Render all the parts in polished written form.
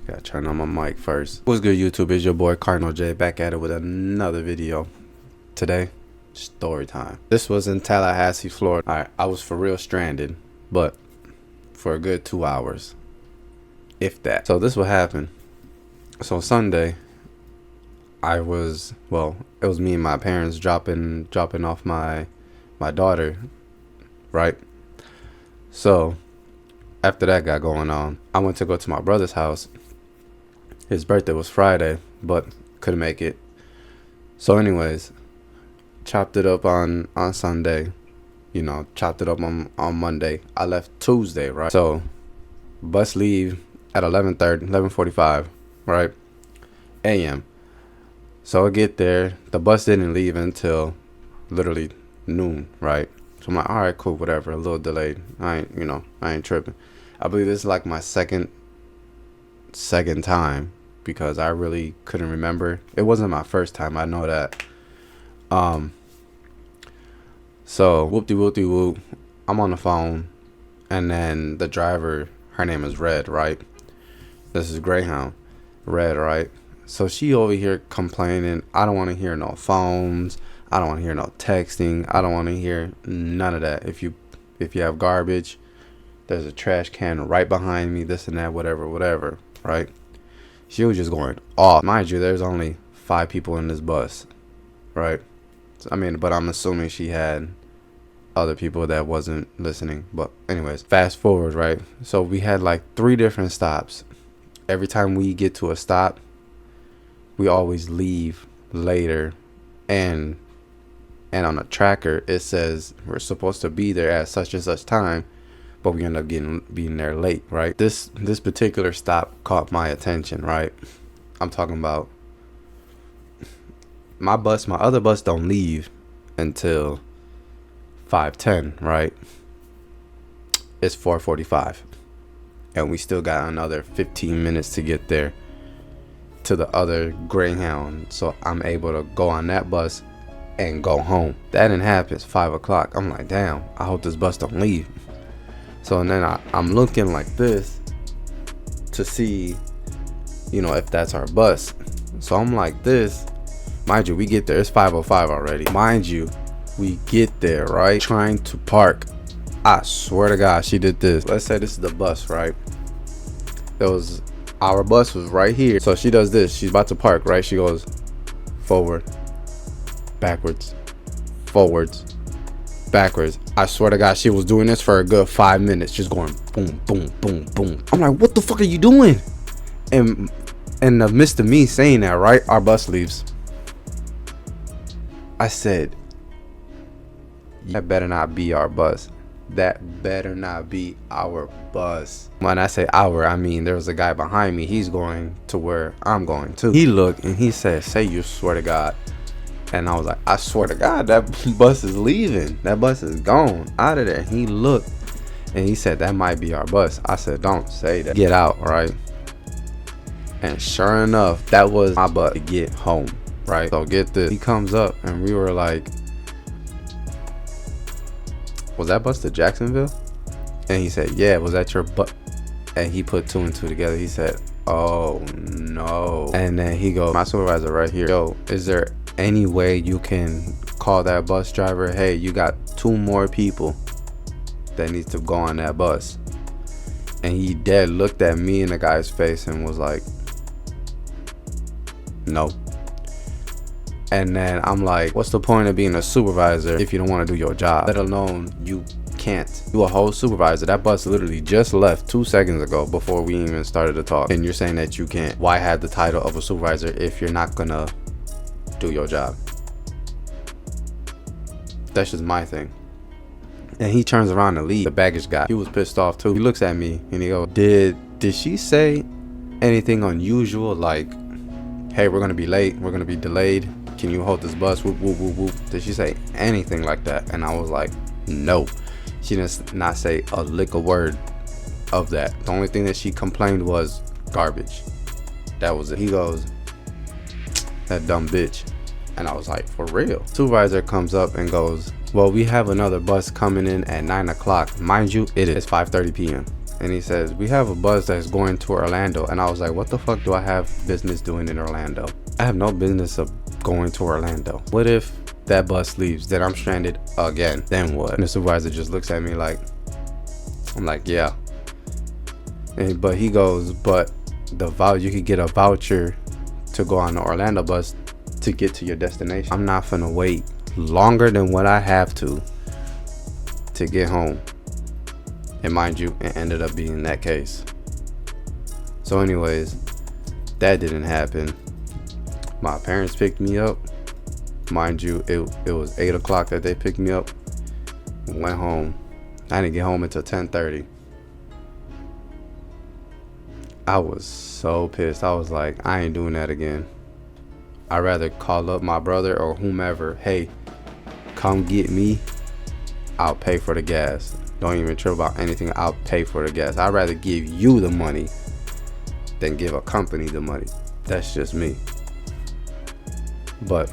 Gotta turn on my mic first. What's good, YouTube? It's your boy KardinalJae back at it with another video. Today, story time. This was in Tallahassee, Florida. Alright, I was for real stranded, but for a good 2 hours, if that. So this what happened. So Sunday, it was me and my parents dropping off my daughter, right? So after that got going on, I went to go to my brother's house. His birthday was Friday, but couldn't make it. So anyways, chopped it up on Sunday, chopped it up on Monday. I left Tuesday, right? So bus leave at 11:45, right, a.m. So I get there. The bus didn't leave until literally noon, right? So I'm like, all right, cool, whatever. A little delayed. I ain't tripping. I believe this is like my second time because I really couldn't remember. It wasn't my first time. I know that. So whoop-de-whoop-de-whoop. I'm on the phone, and then the driver, her name is Red, right? This is Greyhound, Red, right? So she over here complaining, I don't want to hear no phones. I don't want to hear no texting. I don't want to hear none of that. If you have garbage, there's a trash can right behind me, this and that, whatever, right? She was just going off. Mind you, there's only 5 people in this bus, right? But I'm assuming she had other people that wasn't listening. But anyways, fast forward, right? So we had like 3 different stops. Every time we get to a stop, we always leave later, and on the tracker it says we're supposed to be there at such and such time, but we end up being there late, right? This particular stop caught my attention, right? I'm talking about my other bus don't leave until 5:10, right? It's 4:45, and we still got another 15 minutes to get there to the other Greyhound, so I'm able to go on that bus and go home. That didn't happen. It's 5 o'clock. I'm like, damn, I hope this bus don't leave. So and then I'm looking like this to see, if that's our bus. So I'm like this. Mind you, we get there. It's 5:05 already. Mind you, we get there, right? Trying to park. I swear to God, she did this. Let's say this is the bus, right? Our bus was right here. So she does this. She's about to park, right? She goes forward, backwards, forwards, backwards. I swear to God, she was doing this for a good 5 minutes, just going boom, boom, boom, boom. I'm like, what the fuck are you doing? And in the midst of me saying that, right, our bus leaves. I said, that better not be our bus. That better not be our bus. When I say our, I mean there was a guy behind me. He's going to where I'm going to. He looked and he said, say you swear to God. And I was like, I swear to God, that bus is leaving. That bus is gone out of there. He looked and he said, that might be our bus. I said, don't say that. Get out, right? And sure enough, that was my bus to get home, right? So get this. He comes up and we were like, was that bus to Jacksonville? And he said, yeah, was that your bus? And he put 2 and 2 together. He said, oh no. And then he goes, my supervisor right here, yo, is there any way you can call that bus driver? Hey, you got 2 more people that needs to go on that bus. And he dead looked at me in the guy's face and was like, no. And then I'm like, what's the point of being a supervisor if you don't want to do your job? Let alone you can't. You a whole supervisor. That bus literally just left 2 seconds ago before we even started to talk. And you're saying that you can't. Why have the title of a supervisor if you're not gonna do your job? That's just my thing. And he turns around to leave. The baggage guy, he was pissed off too. He looks at me and he goes, did she say anything unusual, like, hey, we're gonna be late, we're gonna be delayed, can you hold this bus, whoop whoop whoop whoop? Did she say anything like that? And I was like, no. She did not say a lick of word of that. The only thing that she complained was garbage. That was it. He goes, that dumb bitch. And I was like, for real? Supervisor comes up and goes, well, we have another bus coming in at 9 o'clock. Mind you, it is 5:30 p.m. And he says, we have a bus that's going to Orlando. And I was like, what the fuck do I have business doing in Orlando? I have no business of going to Orlando. What if that bus leaves? Then I'm stranded again. Then what? And the supervisor just looks at me like, I'm like, yeah. But he goes, but you could get a voucher to go on the Orlando bus to get to your destination. I'm not finna wait longer than what I have to get home. And mind you, it ended up being that case. So anyways, that didn't happen. My parents picked me up. Mind you, it was 8 o'clock that they picked me up. Went home. I didn't get home until 10:30. I was so pissed. I was like, I ain't doing that again. I'd rather call up my brother or whomever. Hey, come get me. I'll pay for the gas. Don't even trip about anything. I'll pay for the gas. I'd rather give you the money than give a company the money. That's just me. But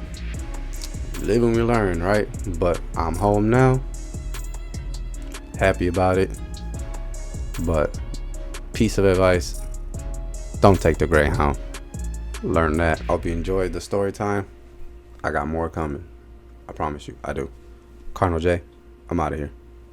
live and we learn, right? But I'm home now. Happy about it. But piece of advice, don't take the Greyhound. Learn that. Hope you enjoyed the story time. I got more coming. I promise you, I do. KardinalJae, I'm out of here.